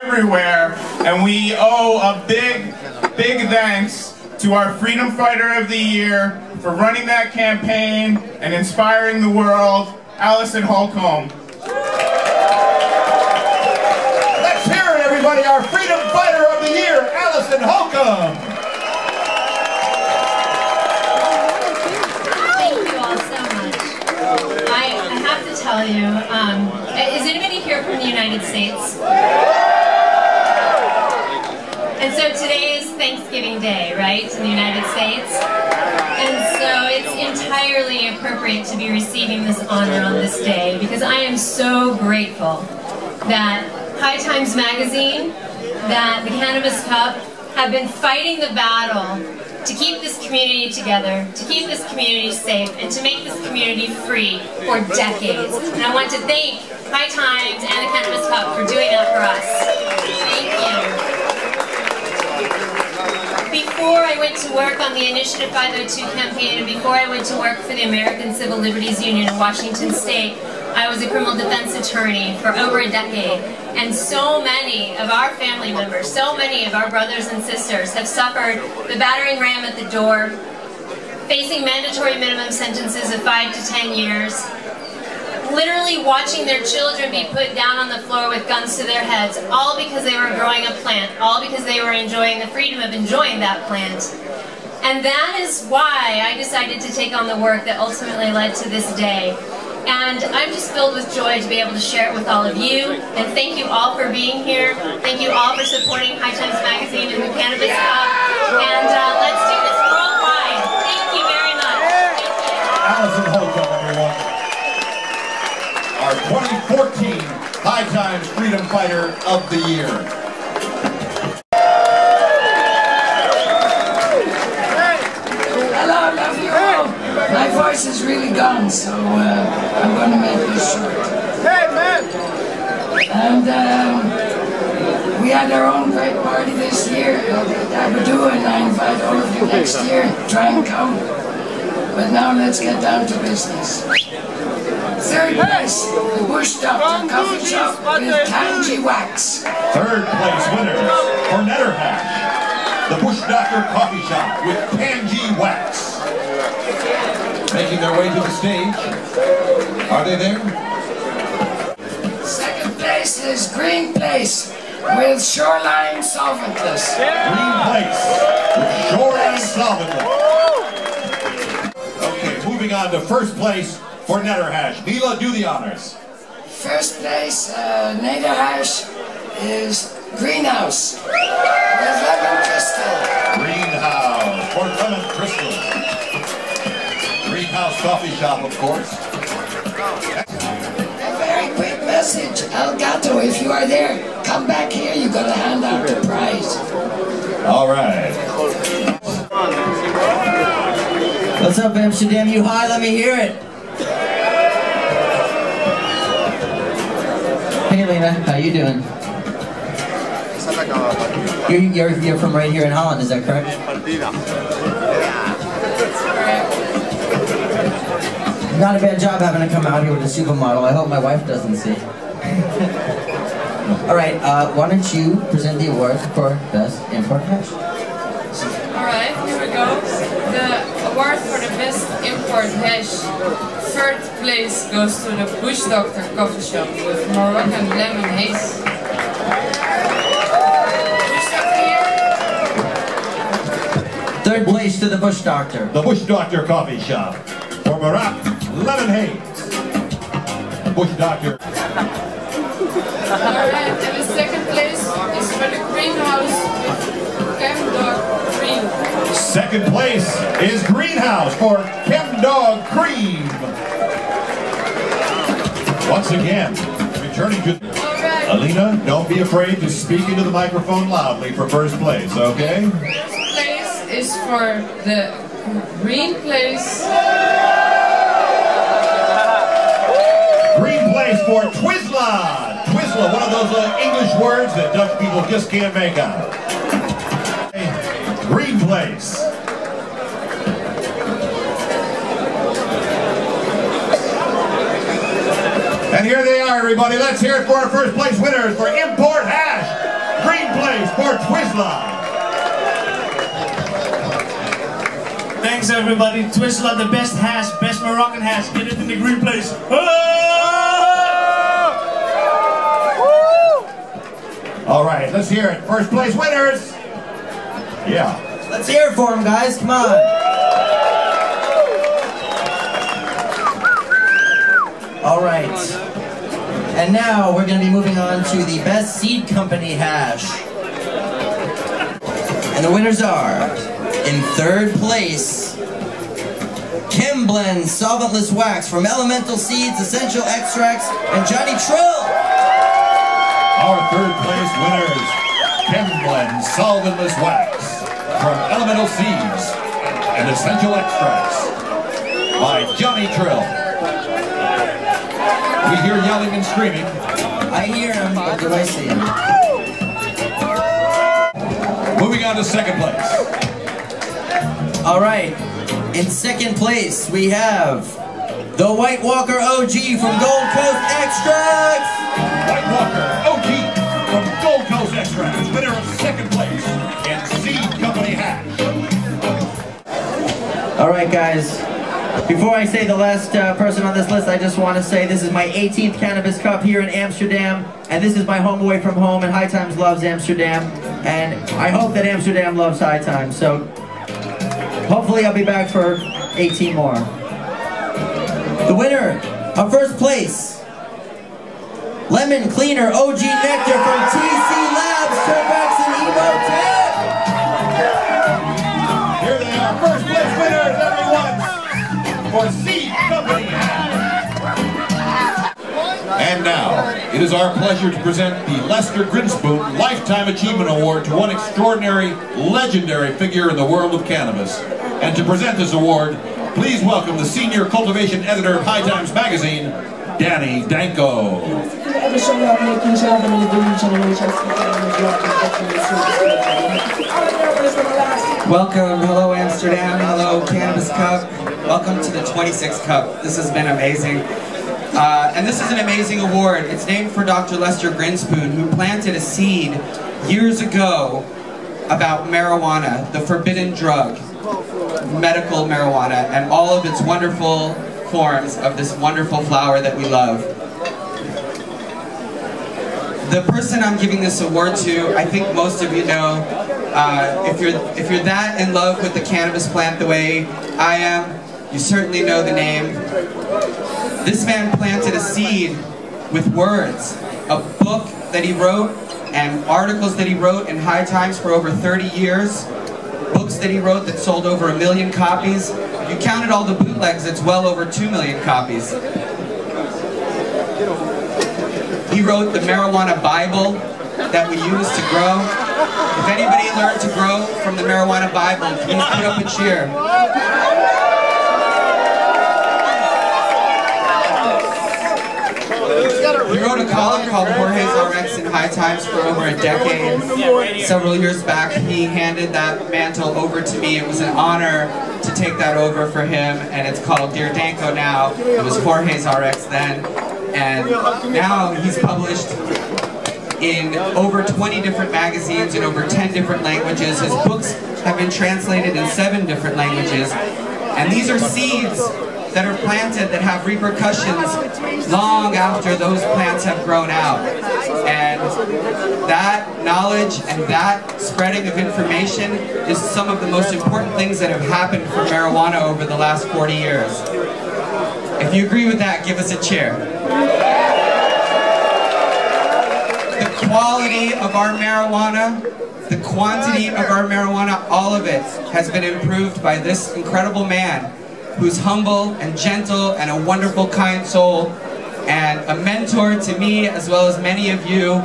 everywhere, and we owe a big thanks to our Freedom Fighter of the Year for running that campaign and inspiring the world, Allison Holcomb. Let's hear it, everybody, our Freedom Fighter of the Year, Allison Holcomb. Thank you all so much. I have to tell you, is anybody here from the United States? And so today is Thanksgiving Day, right, in the United States? And so it's entirely appropriate to be receiving this honor on this day, because I am so grateful that High Times Magazine, that the Cannabis Cup have been fighting the battle to keep this community together, to keep this community safe, and to make this community free for decades. And I want to thank High Times and the Cannabis Cup for doing that for us. Thank you. Before I went to work on the Initiative 502 campaign, and before I went to work for the American Civil Liberties Union in Washington State, I was a criminal defense attorney for over a decade. And so many of our family members, so many of our brothers and sisters have suffered the battering ram at the door, facing mandatory minimum sentences of 5 to 10 years, literally watching their children be put down on the floor with guns to their heads, all because they were growing a plant, all because they were enjoying the freedom of enjoying that plant. And that is why I decided to take on the work that ultimately led to this day. And I'm just filled with joy to be able to share it with all of you. And thank you all for being here. Thank you all for supporting High Times Magazine and the Cannabis Cup. And let's do this worldwide. Thank you very much. Thank you. Allison Holcomb, everyone. Our 2014 High Times Freedom Fighter of the Year. Hello, love you all. My voice is really gone, so I'm going to make this short. Hey, man! And we had our own great party this year at Aberdoo, and I invite all of you next year. Try and come. But now let's get down to business. Third place, the Bush Doctor Coffee Shop with Tangie Wax. Third place winners for Netter Hash, the Bush Doctor Coffee Shop with Tangie Wax. Making their way to the stage. Are they there? Second place is Green Place with Shoreline Solventless. Green Place with Shoreline Solventless. Okay, moving on to first place for Netter Hash. Mila, do the honors. First place, Netter Hash is Greenhouse with Lemon Crystal. Greenhouse for Lemon Crystal. Greenhouse Coffee Shop, of course. A very quick message. Elgato, if you are there, come back here. You're going to hand out the prize. All right. What's up, Amsterdam? You high? Let me hear it. Hey, Lena. How you doing? You're from right here in Holland, is that correct? Not a bad job having to come out here with a supermodel. I hope my wife doesn't see. Alright, why don't you present the award for Best Import Hash? Alright, here we go. The award for the Best Import Hash. Third place goes to the Bush Doctor Coffee Shop with Moroccan Lemon Haze. Third place to the Bush Doctor. The Bush Doctor Coffee Shop for Moroccan Lemon Haze. Bush Doctor. Alright, and the second place is for the Greenhouse with Chem Dog Cream. Second place is Greenhouse for Chem Dog Cream. Once again, returning to... Alright. Alina, don't be afraid to speak into the microphone loudly for first place, okay? First place is for the Green Place. Green place for Twizzla. Twizzla, one of those English words that Dutch people just can't make out. Green place. And here they are, everybody. Let's hear it for our first place winners for Import Hash. for Twizzler. Thanks everybody. Twizzler, the best hash, best Moroccan hash. Get it in the green place. All right, let's hear it. First place winners. Yeah. Let's hear it for them, guys. Come on. All right. And now we're going to be moving on to the best seed company hash. And the winners are, in third place, Chem Blend Solventless Wax from Elemental Seeds, Essential Extracts, and Johnny Trill. Our third place winners, Chem Blend Solventless Wax from Elemental Seeds and Essential Extracts by Johnny Trill. We hear yelling and screaming. I hear him, but do I see him? Moving on to second place. All right, in second place we have the White Walker OG from Gold Coast Extracts. White Walker OG from Gold Coast Extracts, winner of second place in Seed Company Hash. All right, guys. Before I say the last person on this list, I just want to say this is my 18th Cannabis Cup here in Amsterdam, and this is my home away from home, and High Times loves Amsterdam, and I hope that Amsterdam loves High Times, so hopefully I'll be back for 18 more. The winner of first place, Lemon Cleaner OG Nectar from TC Labs, Turbex and Evo Tech. Here they are, first place winners, everyone, for Seed Company Hash. And now, it is our pleasure to present the Lester Grinspoon Lifetime Achievement Award to one extraordinary, legendary figure in the world of cannabis. And to present this award, please welcome the Senior Cultivation Editor of High Times Magazine, Danny Danko. Welcome, hello Amsterdam, hello Cannabis Cup. Welcome to the 26th Cup. This has been amazing. And this is an amazing award. It's named for Dr. Lester Grinspoon, who planted a seed years ago about marijuana, the forbidden drug, medical marijuana, and all of its wonderful forms of this wonderful flower that we love. The person I'm giving this award to, I think most of you know, if you're that in love with the cannabis plant the way I am, you certainly know the name. This man planted a seed with words, a book that he wrote, and articles that he wrote in High Times for over 30 years, books that he wrote that sold over 1 million copies. If you counted all the bootlegs, it's well over 2 million copies. He wrote the Marijuana Bible that we use to grow. If anybody learned to grow from the Marijuana Bible, please put up a cheer. He wrote a column called Jorge's RX in High Times for over a decade. Several years back, he handed that mantle over to me. It was an honor to take that over for him, and it's called Dear Danko now. It was Jorge's RX then, and now he's published in over 20 different magazines in over 10 different languages. His books have been translated in 7 different languages, and these are seeds that are planted that have repercussions long after those plants have grown out. And that knowledge and that spreading of information is some of the most important things that have happened for marijuana over the last 40 years. If you agree with that, give us a cheer. The quality of our marijuana, the quantity of our marijuana, all of it has been improved by this incredible man who's humble and gentle and a wonderful, kind soul, and a mentor to me as well as many of you.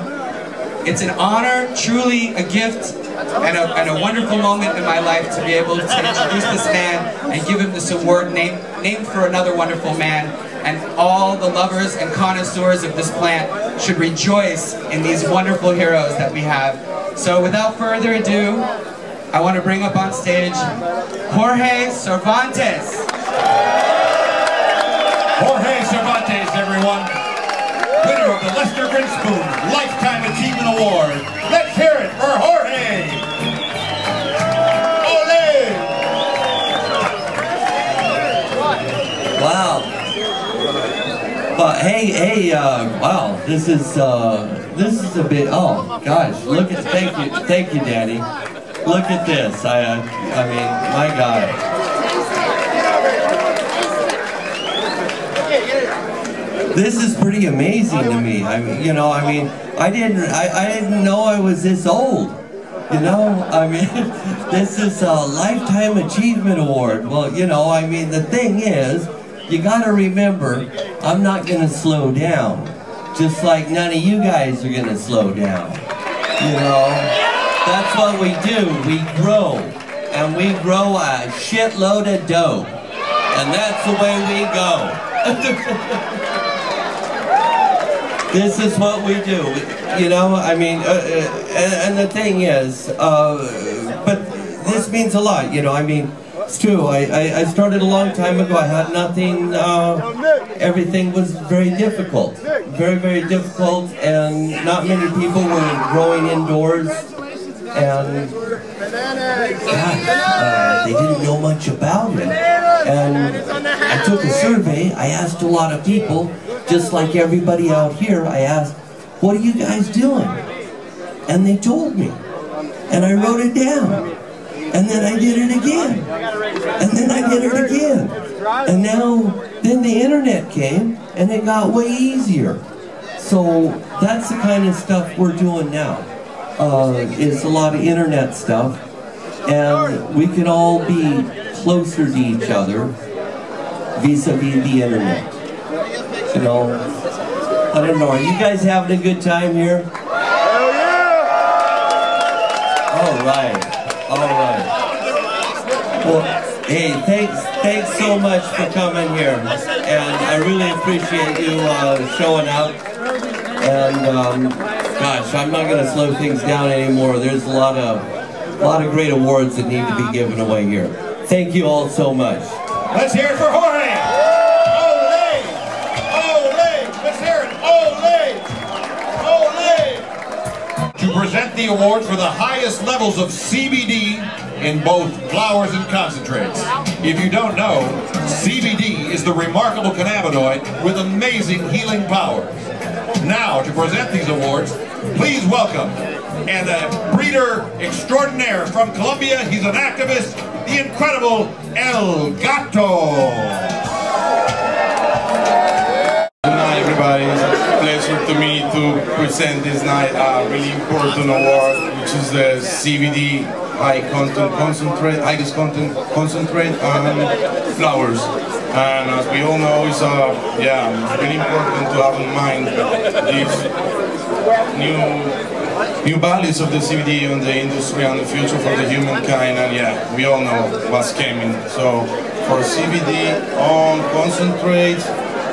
It's an honor, truly a gift, and a wonderful moment in my life to be able to introduce this man and give him this award named for another wonderful man. And all the lovers and connoisseurs of this plant should rejoice in these wonderful heroes that we have. So without further ado, I want to bring up on stage Jorge Cervantes. Jorge Cervantes, everyone, winner of the Lester Grinspoon Lifetime Achievement Award. Let's hear it for Jorge Wow, this is a bit, oh gosh, thank you Danny. Look at this, I mean, my God. This is pretty amazing to me. I mean, you know, I didn't know I was this old. You know, I mean, this is a Lifetime Achievement Award. Well, you know, I mean, the thing is, you gotta remember, I'm not gonna slow down. Just like none of you guys are gonna slow down. You know, that's what we do. We grow. And we grow a shitload of dough. And that's the way we go. This is what we do. You know, I mean, and the thing is, but this means a lot, you know, I mean, it's true. I started a long time ago. I had nothing. Everything was very difficult. Very, very difficult. And not many people were growing indoors. And gosh, they didn't know much about it. And I took a survey. I asked a lot of people, just like everybody out here. I asked, what are you guys doing? And they told me. And I wrote it down. And then I did it again. And then I did it again. And now, then the internet came, and it got way easier. So that's the kind of stuff we're doing now. Is a lot of internet stuff. And we can all be closer to each other vis-a-vis the internet. You know, I don't know, are you guys having a good time here? Hell yeah! All right. Well, hey, thanks so much for coming here, and I really appreciate you showing up. And gosh, I'm not going to slow things down anymore. There's a lot of great awards that need to be given away here. Thank you all so much. Let's hear it for Jorge. Ole, ole. Let's hear it. Ole, ole. To present the award for the highest levels of CBD in both flowers and concentrates. If you don't know, CBD is the remarkable cannabinoid with amazing healing powers. Now, to present these awards, please welcome, and a breeder extraordinaire from Colombia, he's an activist, the incredible El Gato. Good night, everybody. It's a pleasure to me to present this night a really important award, which is the CBD highest content concentrate on flowers. And as we all know, it's really important to have in mind these new values of the CBD on the industry and the future for the humankind. And yeah, we all know what's coming. So for CBD on concentrate,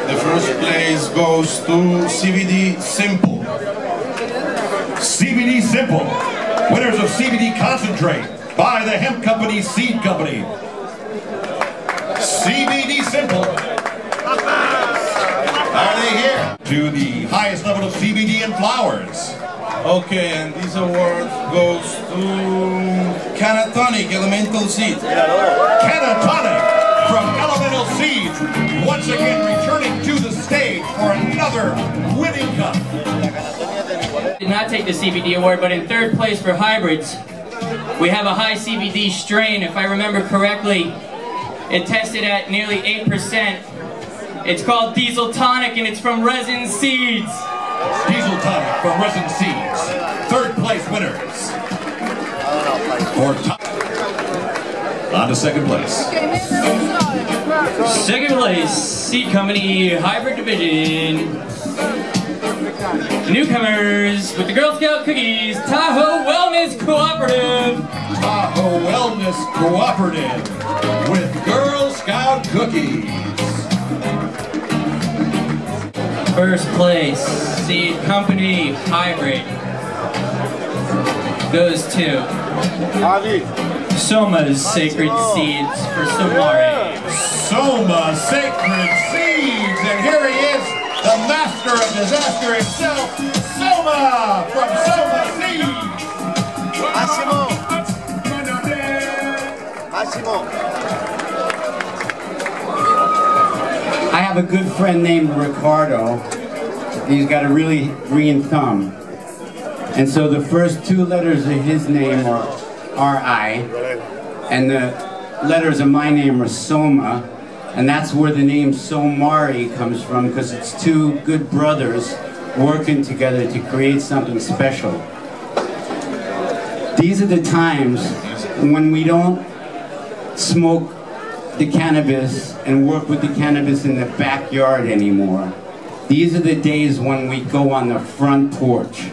the first place goes to CBD Simple. CBD Simple, winners of CBD Concentrate by the Hemp Company Seed Company. CBD Simple. Are they here? To the highest level of CBD in flowers. Okay, and this award goes to Canatonic Elemental Seed. Canatonic from Elemental Seeds, once again returning to the stage for another winning cup. Did not take the CBD award, but in third place for hybrids, we have a high CBD strain. If I remember correctly, it tested at nearly 8%. It's called Diesel Tonic, and it's from Resin Seeds. Diesel Tonic from Resin Seeds. Third place winners. On to second place. Second place, Seed Company Hybrid Division. Newcomers with the Girl Scout cookies, Tahoe Wellness Cooperative. Tahoe Wellness Cooperative with Girl Scout cookies. First place, Seed Company Hybrid goes to Soma's Sacred Seeds for Somare. Soma Sacred Seeds, and here he is, the master of disaster himself, Soma from Soma Seeds. I have a good friend named Ricardo. He's got a really green thumb. And so the first two letters of his name are R-I, and the letters of my name are Soma, and that's where the name Somari comes from, because it's two good brothers working together to create something special. These are the times when we don't smoke the cannabis and work with the cannabis in the backyard anymore. These are the days when we go on the front porch.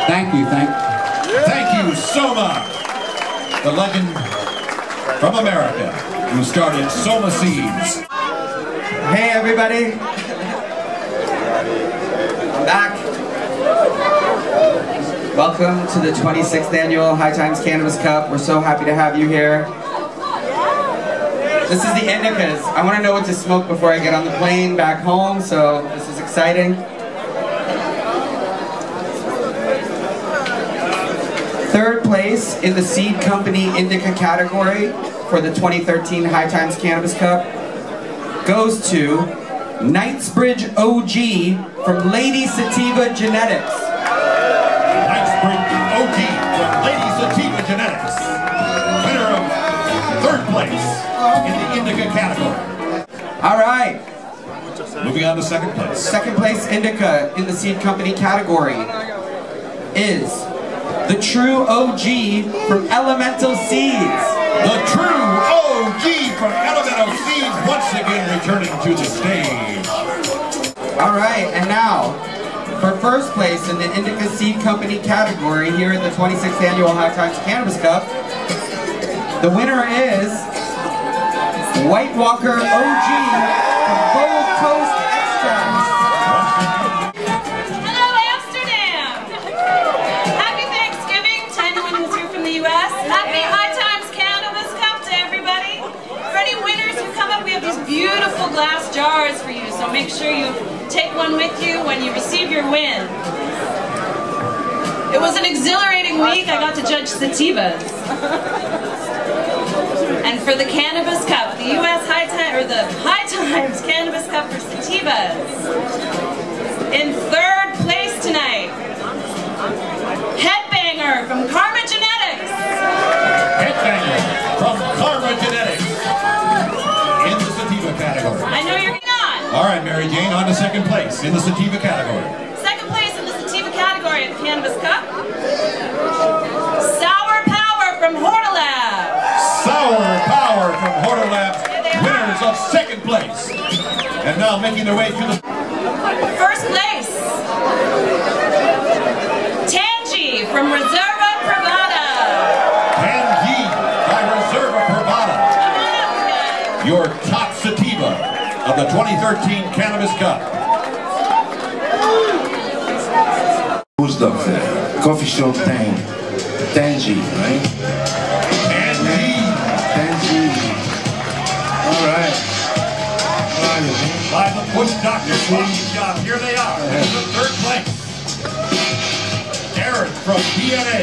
Thank you, thank you, Soma, the legend from America who started Soma Seeds. Hey everybody, I'm back. Welcome to the 26th annual High Times Cannabis Cup. We're so happy to have you here. This is the indicas. I want to know what to smoke before I get on the plane back home, so this is exciting. Third place in the Seed Company Indica category for the 2013 High Times Cannabis Cup goes to Knightsbridge O.G. from Lady Sativa Genetics. Knightsbridge O.G. from Lady Sativa Genetics. Winner of third place in the Indica category. All right. Moving on to second place. Second place Indica in the Seed Company category is the True O.G. from Elemental Seeds. The True O.G. from Elemental Seeds once again returning to the stage. All right, and now for first place in the Indica Seed Company category here at the 26th annual High Times Cannabis Cup, the winner is White Walker O.G. from Gold Coast Extracts. Hello, Amsterdam! Happy Thanksgiving to anyone who's here from the U.S. Happy High Times Cannabis Cup to everybody. For any winners who come up, we have these beautiful glass jars for you, so make sure you take one with you when you receive your win. It was an exhilarating week. I got to judge sativas. And for the Cannabis Cup, the U.S. High Times Cannabis Cup for sativas. In third place tonight, Headbanger from Karma Genetics. Headbanger from Karma Genetics in the sativa category. I know you're not. All right, Mary Jane, on to second place in the sativa category. Second place in the sativa category of the Cannabis Cup, Sour Power from Hortalab. Sour Power from Hortalab, winners of second place. And now making their way to the first place, Tangie from Reserva Privada. Tangie by Reserva Privada. Your top sativa of the 2013 Cannabis Cup. Who's doctor? Coffee shop Tangie, right? Tangie. All right. By the Push Doctor Coffee Shop, here they are in the third place. Eric from DNA.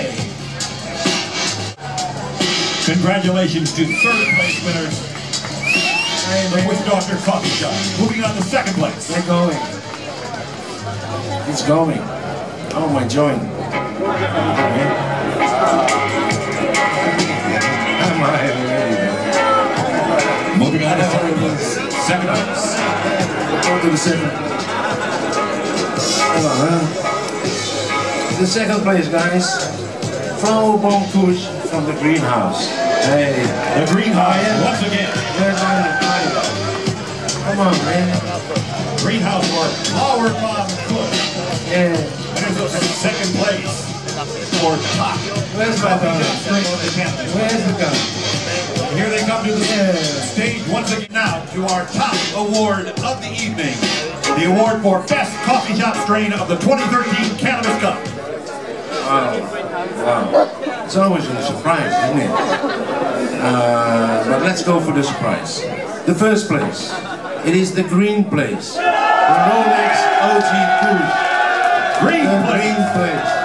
Congratulations to third place winners. The Push Doctor Coffee Shop. Moving on to second place. They're going. It's going. Oh, I'm enjoying. Moving on to second place. Second place. Go to the second. The second place, guys. From O.G.KUSH from the greenhouse. Hey. The greenhouse, once again. Come on, man. Greenhouse for Power Bomb Kush. Yeah. Winners of second place for top. Where's my gun? Where's the gun? Here they come to the stage once again now to our top award of the evening. The award for Best Coffee Shop Strain of the 2013 Cannabis Cup. Wow. It's always a surprise, isn't it? But let's go for the surprise. The first place. It is the green place. The Rollex O.G.KUSH. Green place.